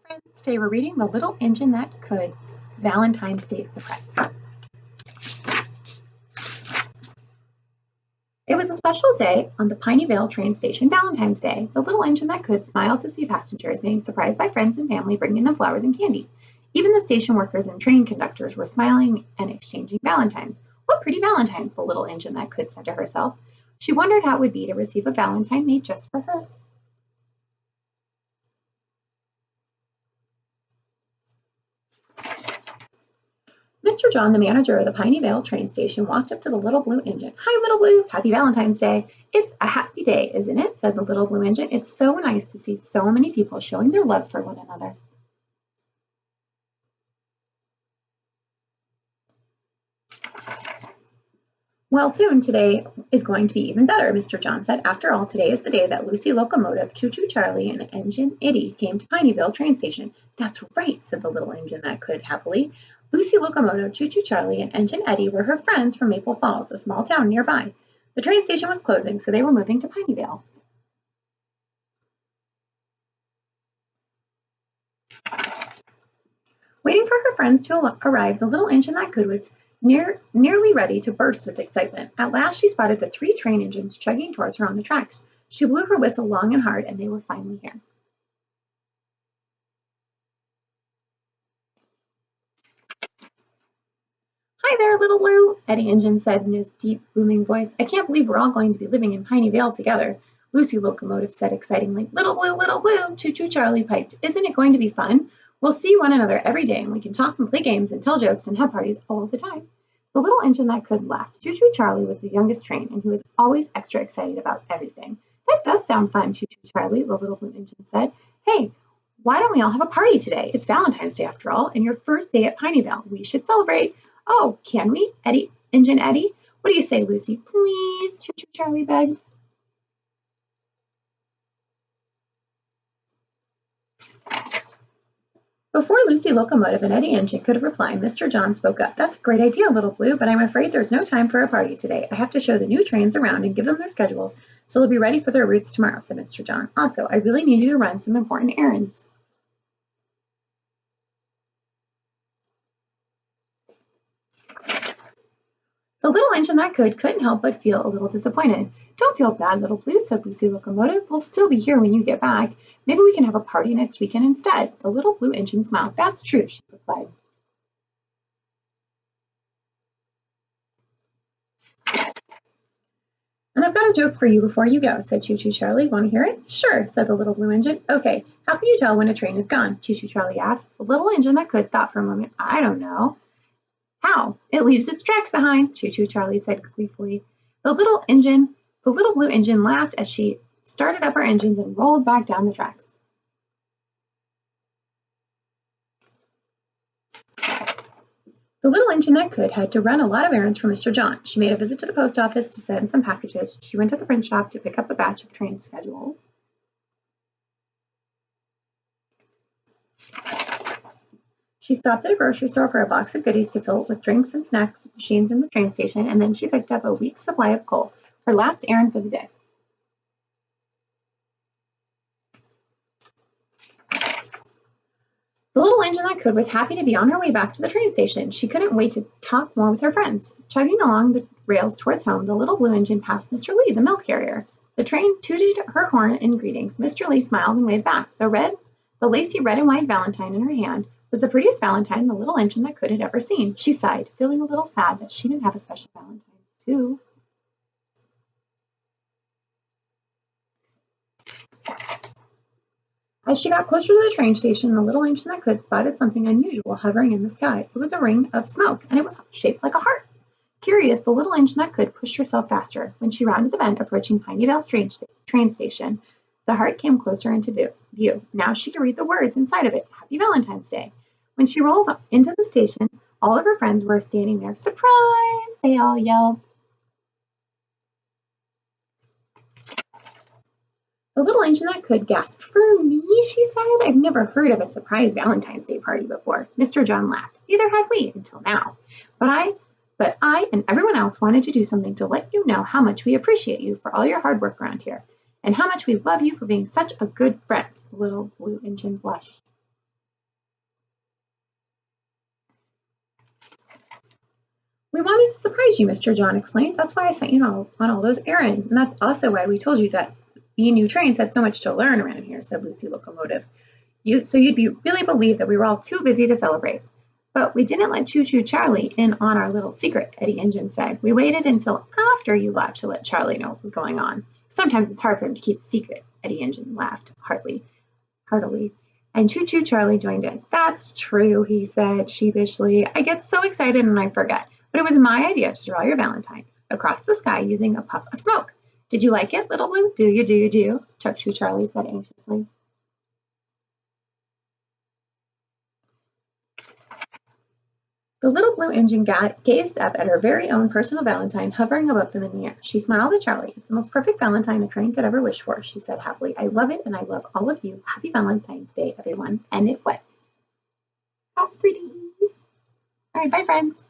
friends. Today we're reading The Little Engine That Could, Valentine's Day Surprise. It was a special day on the Piney Vale train station, Valentine's Day. The little engine that could smiled to see passengers being surprised by friends and family bringing them flowers and candy. Even the station workers and train conductors were smiling and exchanging valentines. What pretty valentines, the little engine that could said to herself. She wondered how it would be to receive a valentine made just for her. Mr. John, the manager of the Piney Vale train station, walked up to the little blue engine. Hi, little blue. Happy Valentine's Day. It's a happy day, isn't it? Said the little blue engine. It's so nice to see so many people showing their love for one another. Well, soon today is going to be even better, Mr. John said. After all, today is the day that Lucy Locomotive, Choo Choo Charlie, and Engine Eddie came to Pineyville train station. That's right, said the little engine that could happily. Lucy Locomotive, Choo Choo Charlie, and Engine Eddie were her friends from Maple Falls, a small town nearby. The train station was closing, so they were moving to Pineyvale. Waiting for her friends to arrive, the little engine that could was nearly ready to burst with excitement. At last she spotted the 3 train engines chugging towards her on the tracks. She blew her whistle long and hard, and they were finally here. Hi there, little blue, Eddie Engine said in his deep, booming voice. I can't believe we're all going to be living in Piney Vale together, Lucy Locomotive said excitingly. Little blue, Choo Choo Charlie piped. Isn't it going to be fun? We'll see one another every day, and we can talk and play games and tell jokes and have parties all the time. The little engine that could laughed. Choo Choo Charlie was the youngest train, and he was always extra excited about everything. That does sound fun, Choo Choo Charlie, the little blue engine said. Hey, why don't we all have a party today? It's Valentine's Day after all, and your first day at Pineyvale. We should celebrate. Oh, can we? Engine Eddie? What do you say, Lucy? Please, Choo Choo Charlie begged. Before Lucy Locomotive and Eddie Engine could reply, Mr. John spoke up. That's a great idea, Little Blue, but I'm afraid there's no time for a party today. I have to show the new trains around and give them their schedules, so they'll be ready for their routes tomorrow, said Mr. John. Also, I really need you to run some important errands. The little engine that couldn't help but feel a little disappointed. Don't feel bad, Little Blue, said Lucy Locomotive. We'll still be here when you get back. Maybe we can have a party next weekend instead. The little blue engine smiled. That's true, she replied. And I've got a joke for you before you go, said Choo Choo Charlie. Want to hear it? Sure, said the little blue engine. Okay, how can you tell when a train is gone? Choo Choo Charlie asked. The little engine that could thought for a moment. I don't know. How? It leaves its tracks behind, Choo Choo Charlie said gleefully. The little blue engine laughed as she started up her engines and rolled back down the tracks. The little engine that could had to run a lot of errands for Mr. John. She made a visit to the post office to send some packages. She went to the print shop to pick up a batch of train schedules. She stopped at a grocery store for a box of goodies to fill it with drinks and snacks machines in the train station, and then she picked up a week's supply of coal, her last errand for the day. The little engine that could was happy to be on her way back to the train station. She couldn't wait to talk more with her friends. Chugging along the rails towards home, the little blue engine passed Mr. Lee, the milk carrier. The train tooted her horn in greetings. Mr. Lee smiled and waved back. The lacy red and white valentine in her hand was the prettiest valentine the little engine that could had ever seen. She sighed, feeling a little sad that she didn't have a special valentine, too. As she got closer to the train station, the little engine that could spotted something unusual hovering in the sky. It was a ring of smoke, and it was shaped like a heart. Curious, the little engine that could pushed herself faster. When she rounded the bend approaching Pineyvale train station, the heart came closer into view. Now she could read the words inside of it, Happy Valentine's Day. When she rolled into the station, all of her friends were standing there. Surprise! They all yelled. The little engine that could gasped. For me, she said. I've never heard of a surprise Valentine's Day party before. Mr. John laughed. Neither had we until now. But I and everyone else wanted to do something to let you know how much we appreciate you for all your hard work around here, and how much we love you for being such a good friend. The little blue engine blushed. We wanted to surprise you, Mr. John explained. That's why I sent you on all those errands, and that's also why we told you that you new trains had so much to learn around here, said Lucy Locomotive. So you'd really believe that we were all too busy to celebrate. But we didn't let Choo Choo Charlie in on our little secret, Eddie Engine said. We waited until after you left to let Charlie know what was going on. Sometimes it's hard for him to keep a secret, Eddie Engine laughed heartily. And Choo Choo Charlie joined in. That's true, he said sheepishly. I get so excited and I forget. But it was my idea to draw your Valentine across the sky using a puff of smoke. Did you like it, Little Blue? Do you? Choo Choo Charlie said anxiously. The little blue engine gazed up at her very own personal Valentine hovering above them in the air. She smiled at Charlie. It's the most perfect Valentine a train could ever wish for, she said happily. I love it and I love all of you. Happy Valentine's Day, everyone. And it was. How pretty. All right, bye, friends.